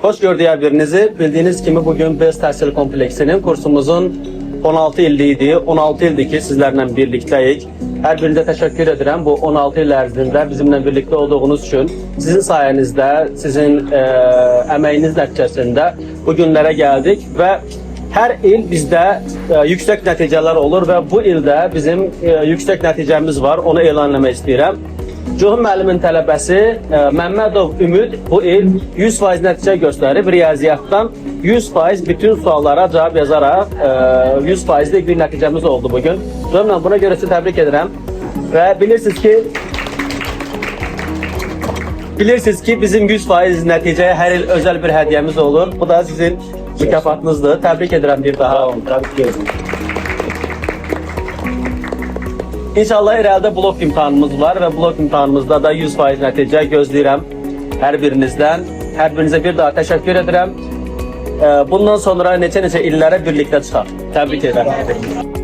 Hoş gördük hər birinizi. Bildiğiniz kimi bugün BES Təhsil Kompleksinin kursumuzun 16 illiğiydi. 16 ildir ki sizlerle birlikteyik. Her birinize teşekkür ederim. Bu 16 il ərzində bizimle birlikte olduğunuz için sizin sayenizde, sizin emeğiniz nəticəsində bu günlere geldik ve her il bizde yüksek neticeler olur ve bu ilde bizim yüksek neticemiz var. Onu elan etmək istəyirəm. Cühün müəllimin tələbəsi Məmmədov Ümid bu il 100% nəticə göstərib. Riyaziyyatdan 100% bütün suallara cavab yazaraq 100%lik bir nəticəmiz oldu bugün. Cühümlə buna görə sizi təbrik edirəm. Və bilirsiniz ki bizim 100% nəticəyə hər il özəl bir hədiyyəmiz olur. Bu da sizin mükafatınızdır. Təbrik edirəm bir daha. Təbrik ederim. İnşallah irəlidə blok imtahanımız var və blok imtahanımızda da 100% nəticə gözləyirəm hər birinizdən. Hər birinizə bir daha təşəkkür edirəm. Bundan sonra neçə illərə birlikdə çıxaq. Təbrik edirəm.